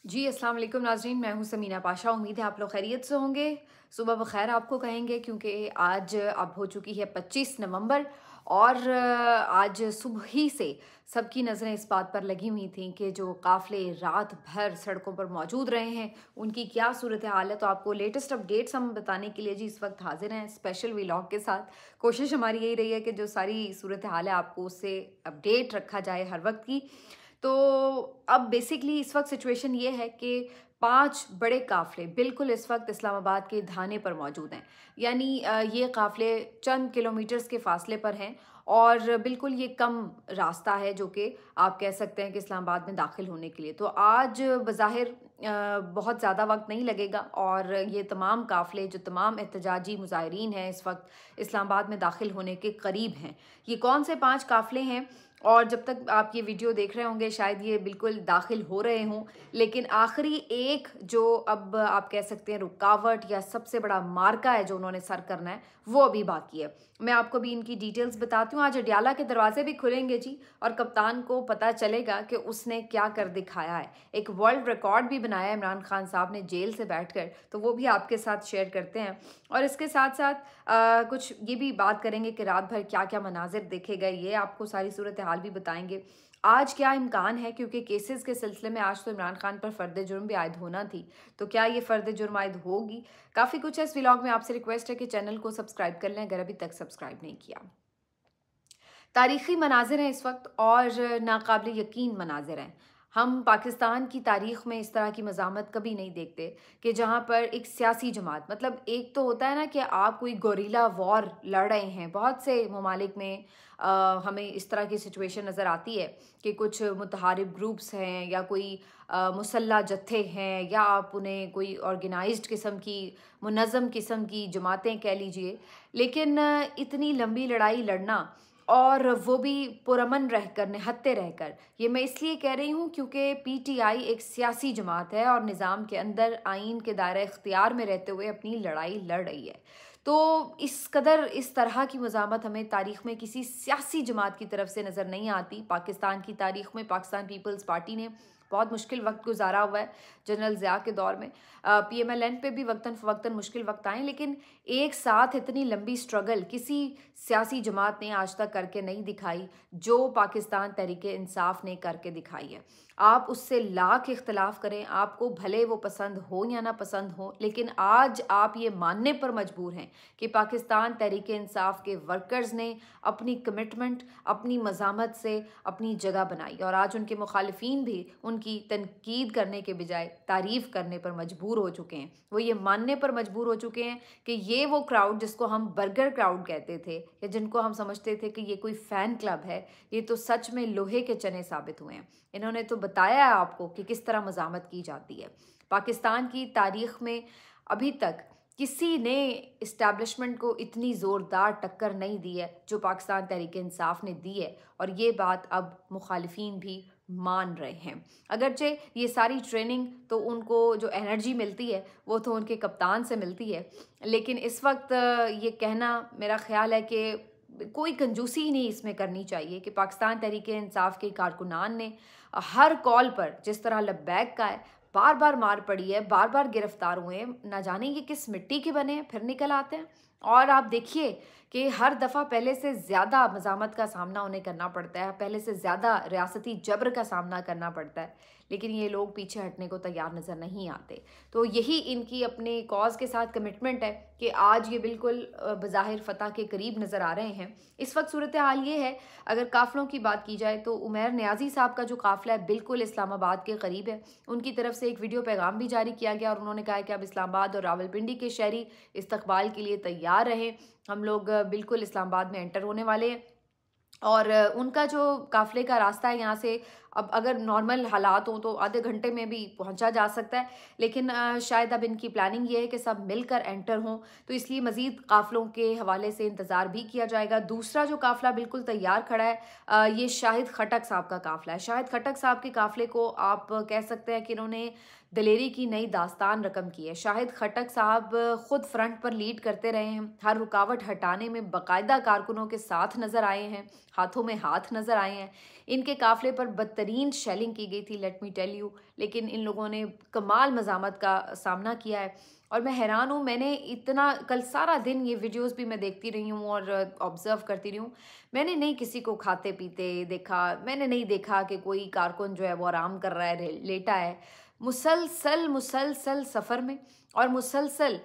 जी, अस्सलाम वालेकुम नाज़रीन, मैं हूँ समीना पाशा। उम्मीद है आप लोग खैरियत से होंगे। सुबह बख़ैर आपको कहेंगे क्योंकि आज अब हो चुकी है 25 नवंबर और आज सुबह ही से सबकी नज़रें इस बात पर लगी हुई थीं कि जो काफ़िले रात भर सड़कों पर मौजूद रहे हैं, उनकी क्या सूरत हाल है। तो आपको लेटेस्ट अपडेट्स हम बताने के लिए जी इस वक्त हाज़िर हैं स्पेशल व्लॉग के साथ। कोशिश हमारी यही रही है कि जो सारी सूरत हाल है आपको उससे अपडेट रखा जाए हर वक्त की। तो अब बेसिकली इस वक्त सिचुएशन ये है कि 5 बड़े काफ़िले बिल्कुल इस वक्त इस्लामाबाद के धाने पर मौजूद हैं। यानी ये काफ़िले चंद किलोमीटर्स के फ़ासले पर हैं और बिल्कुल ये कम रास्ता है जो कि आप कह सकते हैं कि इस्लामाबाद में दाखिल होने के लिए। तो आज बज़ाहिर बहुत ज़्यादा वक्त नहीं लगेगा और ये तमाम काफ़िले जो तमाम एहतजाजी मुज़ाहिरीन हैं इस वक्त इस्लामाबाद में दाखिल होने के करीब हैं। ये कौन से 5 काफ़िले हैं और जब तक आप ये वीडियो देख रहे होंगे शायद ये बिल्कुल दाखिल हो रहे हों, लेकिन आखिरी एक जो अब आप कह सकते हैं रुकावट या सबसे बड़ा मार्का है जो उन्होंने सर करना है, वो अभी बाकी है। मैं आपको भी इनकी डिटेल्स बताती हूँ। आज अडियाला के दरवाजे भी खुलेंगे जी और कप्तान को पता चलेगा कि उसने क्या कर दिखाया है। एक वर्ल्ड रिकॉर्ड भी बनाया है इमरान खान साहब ने जेल से बैठकर, तो वो भी आपके साथ शेयर करते हैं। और इसके साथ साथ कुछ ये भी बात करेंगे कि रात भर क्या क्या मनाजिर देखे गए, ये आपको सारी सूरत हाल भी बताएंगे। आज क्या इम्कान है, क्योंकि केसेस के सिलसिले में आज तो इमरान खान पर फ़र्द जुर्म भी आयद होना थी, तो क्या ये फ़र्द जुर्म आयद होगी? काफ़ी कुछ है इस व्लॉग में। आपसे रिक्वेस्ट है कि चैनल को सब्सक्राइब कर लें अगर अभी तक सब्सक्राइब नहीं किया। तारीख़ी मनाज़िर हैं इस वक्त और नाकाबिल यकीन मनाज़िर हैं। हम पाकिस्तान की तारीख़ में इस तरह की मज़ामत कभी नहीं देखते कि जहाँ पर एक सियासी जमात, मतलब एक तो होता है ना कि आप कोई गोरिल्ला वॉर लड़ रहे हैं। बहुत से ममालिक में हमें इस तरह की सिचुएशन नज़र आती है कि कुछ मुतहारिब ग्रुप्स हैं या कोई मुसल्ह जत्थे हैं या आप उन्हें कोई ऑर्गेनाइज्ड किस्म की मुनज़्ज़म किस्म की जमातें कह लीजिए। लेकिन इतनी लंबी लड़ाई लड़ना और वो भी पुरअमन रहकर, निहत्थे रहकर, ये मैं इसलिए कह रही हूँ क्योंकि पीटीआई एक सियासी जमात है और निज़ाम के अंदर आइन के दायरे इख्तियार में रहते हुए अपनी लड़ाई लड़ रही है। तो इस कदर इस तरह की मज़ामत हमें तारीख़ में किसी सियासी जमात की तरफ से नज़र नहीं आती। पाकिस्तान की तारीख़ में पाकिस्तान पीपल्स पार्टी ने बहुत मुश्किल वक्त गुजारा हुआ है जनरल ज़िया के दौर में। पीएमएलएन पे भी वक्तन फ़वक्तन मुश्किल वक्त आए, लेकिन एक साथ इतनी लंबी स्ट्रगल किसी सियासी जमात ने आज तक करके नहीं दिखाई जो पाकिस्तान तहरीके इंसाफ ने करके दिखाई है। आप उससे लाख इख्तलाफ करें, आपको भले वो पसंद हो या ना पसंद हो, लेकिन आज आप ये मानने पर मजबूर हैं कि पाकिस्तान तहरीके इंसाफ के वर्कर्स ने अपनी कमिटमेंट, अपनी मज़ामत से अपनी जगह बनाई और आज उनके मुखालिफिन भी उनकी तनकीद करने के बजाय तारीफ़ करने पर मजबूर हो चुके हैं। वो ये मानने पर मजबूर हो चुके हैं कि ये वो क्राउड जिसको हम बर्गर क्राउड कहते थे या जिनको हम समझते थे कि ये कोई फ़ैन क्लब है, ये तो सच में लोहे के चने साबित हुए हैं। इन्होंने तो बताया है आपको कि किस तरह मज़ामत की जाती है। पाकिस्तान की तारीख़ में अभी तक किसी ने इस्टेब्लिशमेंट को इतनी ज़ोरदार टक्कर नहीं दी है जो पाकिस्तान तहरीक इंसाफ ने दी है, और ये बात अब मुखालिफिन भी मान रहे हैं। अगरचे ये सारी ट्रेनिंग तो उनको जो एनर्जी मिलती है वो तो उनके कप्तान से मिलती है, लेकिन इस वक्त ये कहना मेरा ख्याल है कि कोई कंजूसी ही नहीं इसमें करनी चाहिए कि पाकिस्तान तहरीक इंसाफ के कारकुनान ने हर कॉल पर जिस तरह लब्बैक का है, बार बार मार पड़ी है, बार बार गिरफ्तार हुए हैं, ना जाने ये किस मिट्टी के बने हैं, फिर निकल आते हैं। और आप देखिए कि हर दफ़ा पहले से ज़्यादा मज़ामत का सामना उन्हें करना पड़ता है, पहले से ज़्यादा रियासती जबर का सामना करना पड़ता है, लेकिन ये लोग पीछे हटने को तैयार नज़र नहीं आते। तो यही इनकी अपने कॉज़ के साथ कमिटमेंट है कि आज ये बिल्कुल बज़ाहिर फ़तह के करीब नज़र आ रहे हैं। इस वक्त सूरत हाल ये है, अगर काफ़िलों की बात की जाए तो उमैर नियाज़ी साहब का जो काफ़िला है बिल्कुल इस्लामाबाद के करीब है। उनकी तरफ से एक वीडियो पैगाम भी जारी किया गया और उन्होंने कहा है कि अब इस्लामाबाद और रावलपिंडी के शहरी इस्तकबाल के लिए तैयार रहें, हम लोग बिल्कुल इस्लामाबाद में एंटर होने वाले हैं। और उनका जो काफ़िले का रास्ता है यहाँ से, अब अगर नॉर्मल हालात हों तो आधे घंटे में भी पहुँचा जा सकता है, लेकिन शायद अब इनकी प्लानिंग ये है कि सब मिलकर एंटर हों, तो इसलिए मज़ीद काफ़िलों के हवाले से इंतज़ार भी किया जाएगा। दूसरा जो काफ़िला बिल्कुल तैयार खड़ा है, ये शाहिद खटक साहब का काफ़िला है। शाहिद खटक साहब के काफ़िले को आप कह सकते हैं कि इन्होंने दलेरी की नई दास्तान रकम की है। शाहिद खटक साहब खुद फ्रंट पर लीड करते रहे हैं, हर रुकावट हटाने में बाकायदा कारकुनों के साथ नज़र आए हैं, हाथों में हाथ नज़र आए हैं। इनके काफ़िले पर बदतरीन शेलिंग की गई थी, लेट मी टेल यू। लेकिन इन लोगों ने कमाल मज़ामत का सामना किया है और मैं हैरान हूँ। मैंने इतना कल सारा दिन ये वीडियोस भी मैं देखती रही हूँ और ऑब्ज़र्व करती रही हूँ। मैंने नहीं किसी को खाते पीते देखा, मैंने नहीं देखा कि कोई कारकुन जो है वो आराम कर रहा है, लेटा है। मुसलसल मुसलसल सफ़र में और मुसलसल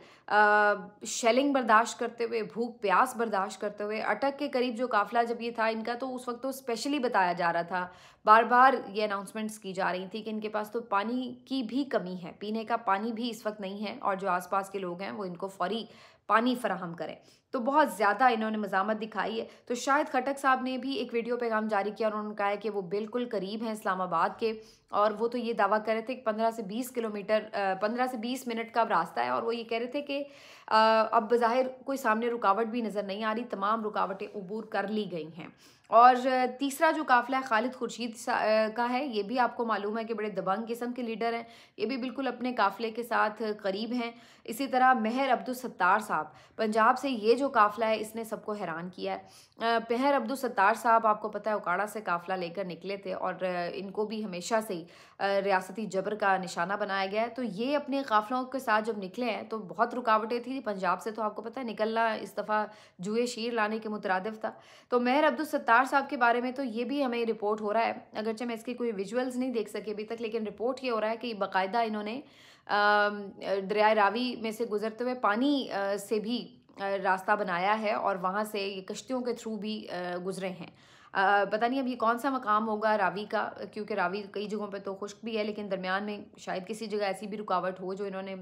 शेलिंग बर्दाश्त करते हुए, भूख प्यास बर्दाश्त करते हुए, अटक के करीब जो काफ़िला जब ये था इनका, तो उस वक्त तो स्पेशली बताया जा रहा था, बार बार ये अनाउंसमेंट्स की जा रही थी कि इनके पास तो पानी की भी कमी है, पीने का पानी भी इस वक्त नहीं है और जो आसपास के लोग हैं वो इनको फौरी पानी फराहम करें। तो बहुत ज़्यादा इन्होंने मज़ामत दिखाई है। तो शाहिद खटक साहब ने भी एक वीडियो पैगाम जारी किया और उन्होंने कहा है कि वो बिल्कुल करीब हैं इस्लामाबाद के, और वो तो ये दावा कर रहे थे कि 15 से 20 किलोमीटर 15 से 20 मिनट का रास्ता है, और वो ये कह रहे थे कि अब बज़ाहिर कोई सामने रुकावट भी नज़र नहीं आ रही, तमाम रुकावटें अबूर कर ली गई हैं। और तीसरा जो काफ़िला है खालिद खुर्शीद का है, ये भी आपको मालूम है कि बड़े दबंग किस्म के लीडर हैं, ये भी बिल्कुल अपने काफ़िले के साथ करीब हैं। इसी तरह महर अब्दुल सत्तार साहब, पंजाब से ये जो काफ़िला है इसने सबको हैरान किया है। महर अब्दुल सत्तार साहब आपको पता है उकाड़ा से काफ़िला लेकर निकले थे और इनको भी हमेशा से रियासती जबर का निशाना बनाया गया है। तो ये अपने काफ़िलों के साथ जब निकले हैं तो बहुत रुकावटें थी पंजाब से, तो आपको पता है निकलना इस दफ़ा जुए शीर लाने के मुतरादिफ था। तो महर अब्दुल सत्तार साहब के बारे में तो ये भी हमें रिपोर्ट हो रहा है, अगरचे मैं इसके कोई विजुअल्स नहीं देख सकी अभी तक, लेकिन रिपोर्ट ये हो रहा है कि बाकायदा इन्होंने दरिया रावी में से गुजरते हुए पानी से भी रास्ता बनाया है और वहाँ से ये कश्तियों के थ्रू भी गुजरे हैं। पता नहीं अब ये कौन सा मकाम होगा रावी का, क्योंकि रावी कई जगहों पे तो खुश्क भी है, लेकिन दरमियान में शायद किसी जगह ऐसी भी रुकावट हो जो इन्होंने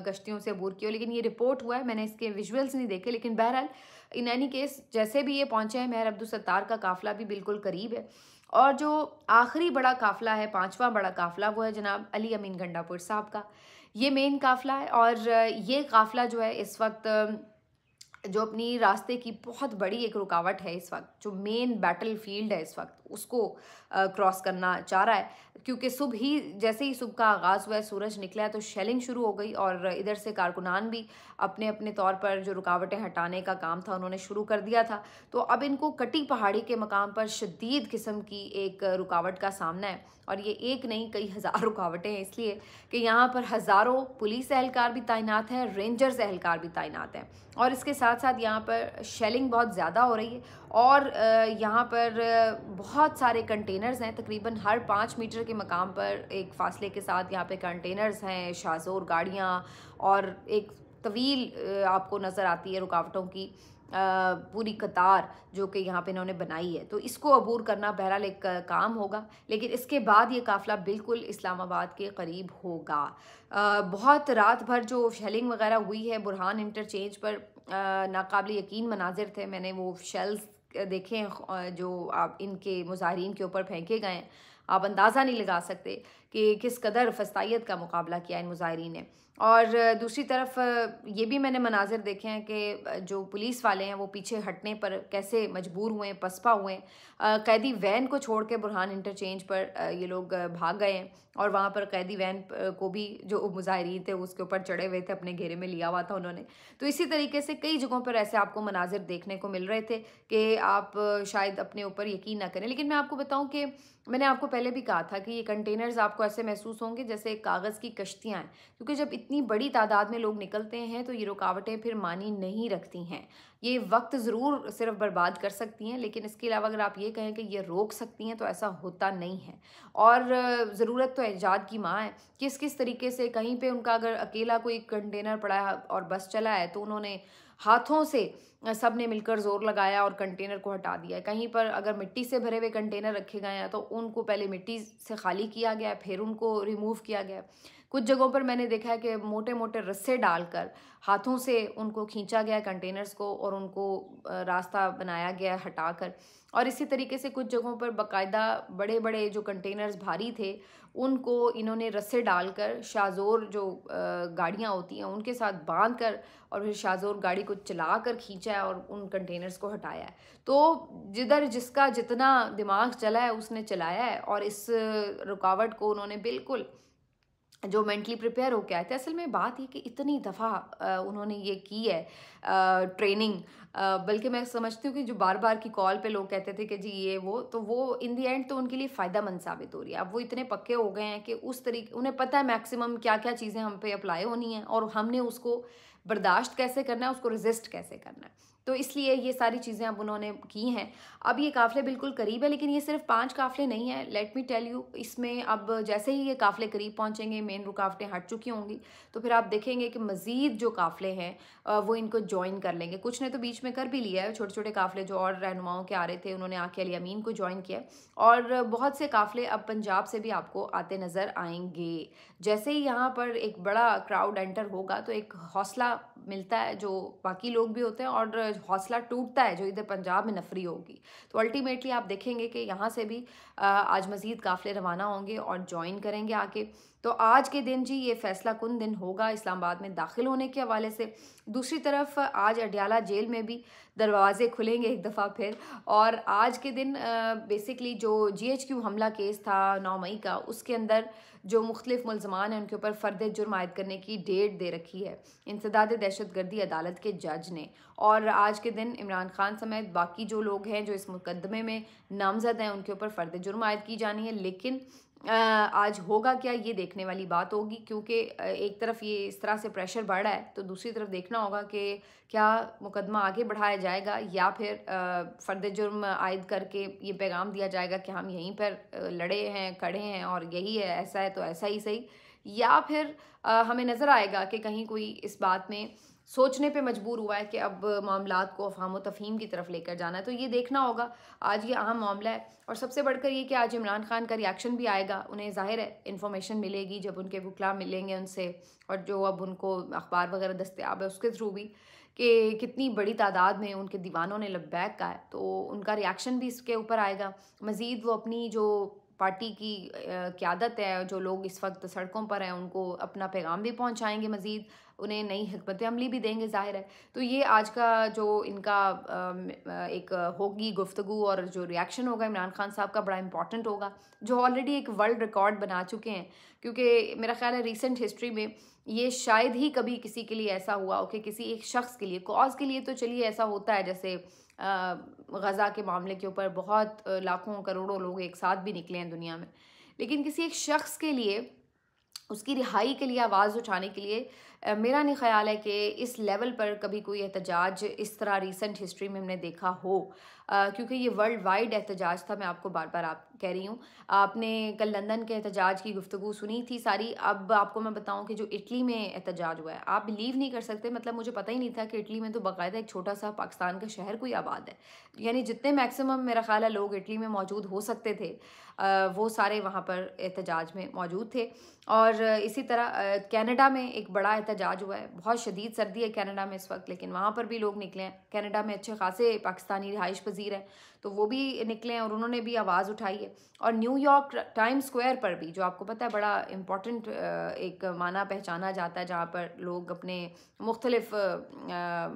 कश्तियों से अबूर की हो, लेकिन ये रिपोर्ट हुआ है, मैंने इसके विजुअल्स नहीं देखे। लेकिन बहरहाल इन एनी केस जैसे भी ये पहुँचे हैं, महर अब्दुल सत्तार का काफ़िला भी बिल्कुल करीब है। और जो आखिरी बड़ा काफ़िला है, पाँचवा बड़ा काफ़िला, वो है जनाब अली अमीन गंडापुर साहब का। ये मेन काफ़िला है और ये काफ़िला जो है इस वक्त जो अपनी रास्ते की बहुत बड़ी एक रुकावट है, इस वक्त जो मेन बैटल फील्ड है इस वक्त उसको क्रॉस करना चाह रहा है, क्योंकि सुबह ही जैसे ही सुबह का आगाज़ हुआ है, सूरज निकला है, तो शेलिंग शुरू हो गई और इधर से कारकुनान भी अपने अपने तौर पर जो रुकावटें हटाने का काम था उन्होंने शुरू कर दिया था। तो अब इनको कटी पहाड़ी के मकाम पर शदीद किस्म की एक रुकावट का सामना है और ये एक नहीं कई हज़ार रुकावटें हैं, इसलिए कि यहाँ पर हज़ारों पुलिस एहलकार भी तैनात हैं, रेंजर्स एहलकार भी तैनात हैं और इसके साथ साथ यहाँ पर शेलिंग बहुत ज़्यादा हो रही है और यहाँ पर बहुत सारे कंटेनर्स हैं, तकरीबन हर 5 मीटर के मकाम पर एक फ़ासले के साथ यहाँ पे कंटेनर्स हैं, शाज़ोर गाड़ियाँ और एक तवील आपको नज़र आती है रुकावटों की पूरी कतार जो कि यहाँ पे इन्होंने बनाई है। तो इसको अबूर करना बहरहाल एक काम होगा, लेकिन इसके बाद ये काफ़िला बिल्कुल इस्लामाबाद के करीब होगा। बहुत रात भर जो शेलिंग वगैरह हुई है बुरहान इंटरचेंज पर, नाकाबिल यकीन मनाजिर थे। मैंने वो शेल्स देखे हैं जो आप इनके मुजाहिरीन के ऊपर फेंके गए हैं, आप अंदाज़ा नहीं लगा सकते कि किस कदर फस्तायत का मुकाबला किया इन मुजाहिरीन ने। और दूसरी तरफ ये भी मैंने मनाजिर देखे हैं कि जो पुलिस वाले हैं वो पीछे हटने पर कैसे मजबूर हुए, पसपा हुए। कैदी वैन को छोड़ के बुरहान इंटरचेंज पर ये लोग भाग गए हैं और वहाँ पर कैदी वैन को भी जो मुजाहिरीन थे उसके ऊपर चढ़े हुए थे, अपने घेरे में लिया हुआ था उन्होंने। तो इसी तरीके से कई जगहों पर ऐसे आपको मनाजिर देखने को मिल रहे थे कि आप शायद अपने ऊपर यकीन ना करें, लेकिन मैं आपको बताऊँ कि मैंने आपको पहले भी कहा था कि ये कंटेनर्स आपको ऐसे महसूस होंगे जैसे कागज़ की कश्तियाँ हैं, क्योंकि जब इतनी बड़ी तादाद में लोग निकलते हैं तो ये रुकावटें फिर मानी नहीं रखती हैं। ये वक्त ज़रूर सिर्फ बर्बाद कर सकती हैं, लेकिन इसके अलावा अगर आप ये कहें कि ये रोक सकती हैं तो ऐसा होता नहीं है। और ज़रूरत तो ईजाद की माँ है, किस किस तरीके से कहीं पे उनका अगर अकेला कोई कंटेनर पड़ा है और बस चला है तो उन्होंने हाथों से सब ने मिलकर ज़ोर लगाया और कंटेनर को हटा दिया। कहीं पर अगर मिट्टी से भरे हुए कंटेनर रखे गए हैं तो उनको पहले मिट्टी से खाली किया गया, फिर उनको रिमूव किया गया। कुछ जगहों पर मैंने देखा है कि मोटे मोटे रस्से डालकर हाथों से उनको खींचा गया कंटेनर्स को और उनको रास्ता बनाया गया हटाकर। और इसी तरीके से कुछ जगहों पर बाकायदा बड़े बड़े जो कंटेनर्स भारी थे उनको इन्होंने रस्से डालकर शाज़ोर जो गाड़ियाँ होती हैं उनके साथ बांध कर और फिर शाज़ोर गाड़ी को चला कर खींचा है और उन कंटेनर्स को हटाया है। तो जिधर जिसका जितना दिमाग चला है उसने चलाया है और इस रुकावट को उन्होंने बिल्कुल जो मेंटली प्रिपेयर होके आए थे। असल में बात ये कि इतनी दफ़ा उन्होंने ये की है ट्रेनिंग, बल्कि मैं समझती हूँ कि जो बार-बार की कॉल पे लोग कहते थे कि जी ये वो, तो वो इन द एंड तो उनके लिए फ़ायदेमंद साबित हो रही है। अब वो इतने पक्के हो गए हैं कि उस तरीके उन्हें पता है मैक्सिमम क्या-क्या चीज़ें हम पे अप्लाई होनी हैं और हमने उसको बर्दाश्त कैसे करना है, उसको रेज़िस्ट कैसे करना है। तो इसलिए ये सारी चीज़ें अब उन्होंने की हैं। अब ये काफ़िले बिल्कुल करीब है, लेकिन ये सिर्फ 5 काफ़िले नहीं हैं, लेट मी टेल यू। इसमें अब जैसे ही ये काफ़िले करीब पहुँचेंगे, मेन रुकावटें हट चुकी होंगी, तो फिर आप देखेंगे कि मज़ीद जो काफ़िले हैं वो इनको जॉइन कर लेंगे। कुछ ने तो बीच में कर भी लिया है, छोटे-छोटे काफ़िले जो और रहनुमाओं के आ रहे थे, उन्होंने आके अली अमीन को जॉइन किया और बहुत से काफ़िले अब पंजाब से भी आपको आते नज़र आएँगे। जैसे ही यहाँ पर एक बड़ा क्राउड एंटर होगा, तो एक हौसला मिलता है जो बाकी लोग भी होते हैं और हौसला टूटता है जो इधर पंजाब में नफरी होगी। तो अल्टीमेटली आप देखेंगे कि यहाँ से भी आज मज़ीद काफ़िले रवाना होंगे और जॉइन करेंगे आके। तो आज के दिन जी ये फैसला कुन दिन होगा इस्लामाबाद में दाखिल होने के हवाले से। दूसरी तरफ आज अडयाला जेल में भी दरवाजे खुलेंगे एक दफ़ा फिर, और आज के दिन बेसिकली जो जीएचक्यू हमला केस था 9 मई का, उसके अंदर जो मुख्तलिफ मुलजमान हैं उनके ऊपर फ़र्द जुर्म आयद करने की डेट दे रखी है इंसदाद दहशतगर्दी अदालत के जज ने। और आज के दिन इमरान खान समेत बाकी जो लोग हैं जो इस मुकदमे में नामजद हैं उनके ऊपर फ़र्द जुर्म आयद की जानी है। लेकिन आज होगा क्या, ये देखने वाली बात होगी, क्योंकि एक तरफ ये इस तरह से प्रेशर बढ़ रहा है, तो दूसरी तरफ देखना होगा कि क्या मुकदमा आगे बढ़ाया जाएगा या फिर फ़र्द जुर्म आयद करके ये पैगाम दिया जाएगा कि हम यहीं पर लड़े हैं, खड़े हैं और यही है, ऐसा है तो ऐसा ही सही, या फिर हमें नज़र आएगा कि कहीं कोई इस बात में सोचने पे मजबूर हुआ है कि अब मामलात को अफ़हाम व तफ़हीम की तरफ लेकर जाना है। तो ये देखना होगा। आज ये अहम मामला है और सबसे बढ़कर ये कि आज इमरान खान का रिएक्शन भी आएगा। उन्हें ज़ाहिर है इन्फॉर्मेशन मिलेगी जब उनके वकला मिलेंगे उनसे, और जो अब उनको अखबार वगैरह दस्तयाब है उसके थ्रू भी, कि कितनी बड़ी तादाद में उनके दीवानों ने लब्बैक कहा है, तो उनका रिएक्शन भी इसके ऊपर आएगा। मज़ीद वो अपनी जो पार्टी की क़यादत है, जो लोग इस वक्त सड़कों पर हैं, उनको अपना पैगाम भी पहुँचाएँगे, मज़ीद उन्हें नई हिकमत अमली भी देंगे, ज़ाहिर है। तो ये आज का जो इनका एक होगी गुफ्तगू और जो रिएक्शन होगा इमरान खान साहब का, बड़ा इंपॉर्टेंट होगा, जो ऑलरेडी एक वर्ल्ड रिकॉर्ड बना चुके हैं। क्योंकि मेरा ख्याल है रिसेंट हिस्ट्री में ये शायद ही कभी किसी के लिए ऐसा हुआ हो कि किसी एक शख्स के लिए, कॉज के लिए तो चलिए ऐसा होता है, जैसे गज़ा के मामले के ऊपर बहुत लाखों करोड़ों लोग एक साथ भी निकले हैं दुनिया में, लेकिन किसी एक शख्स के लिए, उसकी रिहाई के लिए आवाज़ उठाने के लिए मेरा नहीं ख़्याल है कि इस लेवल पर कभी कोई एहतजाज इस तरह रिसेंट हिस्ट्री में हमने देखा हो। क्योंकि ये वर्ल्ड वाइड एहतजाज था, मैं आपको बार बार आप कह रही हूँ। आपने कल लंदन के एहतजाज की गुफ्तगू सुनी थी सारी। अब आपको मैं बताऊँ कि जो इटली में एहतजाज हुआ है, आप बिलीव नहीं कर सकते, मतलब मुझे पता ही नहीं था कि इटली में तो बाकायदा एक छोटा सा पाकिस्तान का शहर कोई आबाद है। यानी जितने मैक्सिमम मेरा ख्याल है लोग इटली में मौजूद हो सकते थे, वो सारे वहाँ पर एहतजाज में मौजूद थे। और इसी तरह कनाडा में एक बड़ा एहतजाज हुआ है। बहुत शदीद सर्दी है कनाडा में इस वक्त, लेकिन वहाँ पर भी लोग निकले हैं। कनाडा में अच्छे खासे पाकिस्तानी रिहाइश पजीर हैं, तो वो भी निकले हैं और उन्होंने भी आवाज़ उठाई है। और न्यूयॉर्क टाइम स्क्वायर पर भी, जो आपको पता है बड़ा इम्पॉर्टेंट एक माना पहचाना जाता है, जहाँ पर लोग अपने मुख्तलिफ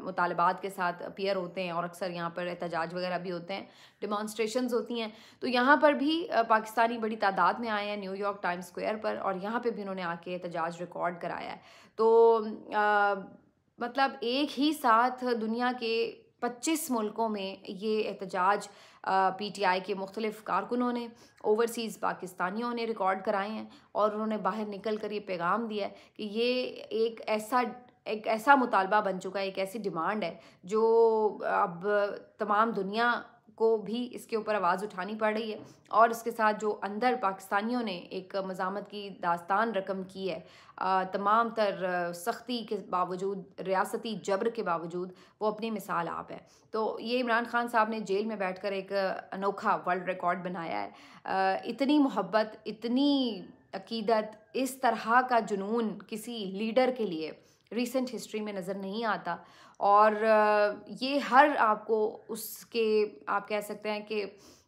मुतालबात के साथ अपीयर होते हैं और अक्सर यहाँ पर एहतजाज वगैरह भी होते हैं, डिमॉन्स्ट्रेशंस होती हैं। तो यहाँ पर भी पाकिस्तानी बड़ी तादाद में आए हैं न्यूयॉर्क टाइम स्क्वायर पर, और यहाँ पे भी उन्होंने आके एहतजाज रिकॉर्ड कराया है। तो मतलब एक ही साथ दुनिया के 25 मुल्कों में ये एहतजाज पीटीआई के मुख्तलिफ कारकुनों ने, ओवरसीज़ पाकिस्तानियों ने रिकॉर्ड कराए हैं, और उन्होंने बाहर निकल कर ये पैगाम दिया है कि ये एक ऐसा मुतालबा बन चुका है, एक ऐसी डिमांड है जो अब तमाम दुनिया को भी इसके ऊपर आवाज़ उठानी पड़ रही है। और इसके साथ जो अंदर पाकिस्तानियों ने एक मज़ामत की दास्तान रकम की है, तमाम तर सख्ती के बावजूद, रियासती जबर के बावजूद, वो अपनी मिसाल आप है। तो ये इमरान खान साहब ने जेल में बैठकर एक अनोखा वर्ल्ड रिकॉर्ड बनाया है। इतनी मोहब्बत, इतनी अकीदत, इस तरह का जुनून किसी लीडर के लिए रिसेंट हिस्ट्री में नज़र नहीं आता। और ये हर आपको उसके, आप कह सकते हैं कि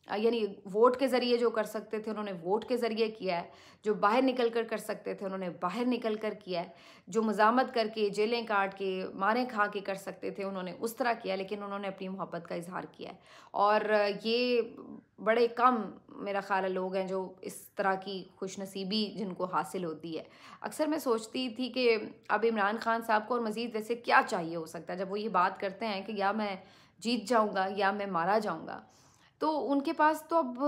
यानी वोट के ज़रिए जो कर सकते थे उन्होंने वोट के ज़रिए किया है, जो बाहर निकल कर सकते थे उन्होंने बाहर निकल कर किया है, जो मज़ामत करके जेलें काट के मारें खा के कर सकते थे उन्होंने उस तरह किया, लेकिन उन्होंने अपनी मोहब्बत का इजहार किया है। और ये बड़े कम मेरा ख़्याल है लोग हैं जो इस तरह की खुशनसीबी जिनको हासिल होती है। अक्सर मैं सोचती थी कि अब इमरान खान साहब को और मज़ीद वैसे क्या चाहिए हो सकता है, जब वो ये बात करते हैं कि या मैं जीत जाऊंगा या मैं मारा जाऊंगा, तो उनके पास तो अब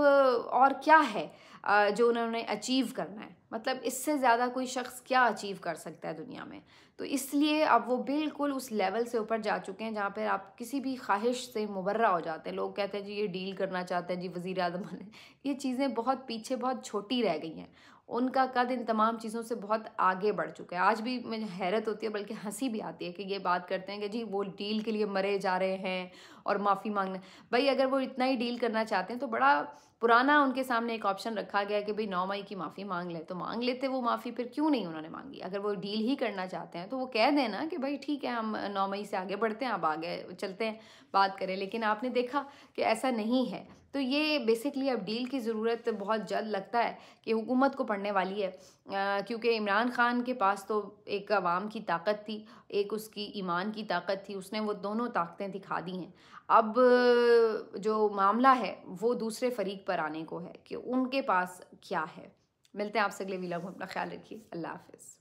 और क्या है जो उन्होंने अचीव करना है। मतलब इससे ज़्यादा कोई शख्स क्या अचीव कर सकता है दुनिया में। तो इसलिए अब वो बिल्कुल उस लेवल से ऊपर जा चुके हैं जहाँ पर आप किसी भी ख्वाहिश से मुबर्रा हो जाते हैं। लोग कहते हैं जी ये डील करना चाहते हैं, जी वज़ीर आज़म बने। ये चीज़ें बहुत पीछे, बहुत छोटी रह गई हैं। उनका कद इन तमाम चीज़ों से बहुत आगे बढ़ चुका है। आज भी मुझे हैरत होती है, बल्कि हंसी भी आती है कि ये बात करते हैं कि जी वो डील के लिए मरे जा रहे हैं और माफ़ी मांगना। भाई अगर वो इतना ही डील करना चाहते हैं तो बड़ा पुराना उनके सामने एक ऑप्शन रखा गया कि भाई 9 मई की माफ़ी मांग ले, तो मांग लेते वो माफ़ी, फिर क्यों नहीं उन्होंने मांगी। अगर वो डील ही करना चाहते हैं तो वो कह दें ना कि भाई ठीक है हम 9 मई से आगे बढ़ते हैं, अब आगे चलते हैं, बात करें। लेकिन आपने देखा कि ऐसा नहीं है। तो ये बेसिकली अब डील की ज़रूरत बहुत जल्द लगता है कि हुकूमत को पड़ने वाली है, क्योंकि इमरान खान के पास तो एक अवाम की ताकत थी, एक उसकी ईमान की ताकत थी, उसने वो दोनों ताकतें दिखा दी हैं। अब जो मामला है वो दूसरे फरीक पर आने को है कि उनके पास क्या है। मिलते हैं आपसे अगले वीडियो में, अपना ख्याल रखिए, अल्लाह हाफ़िज़।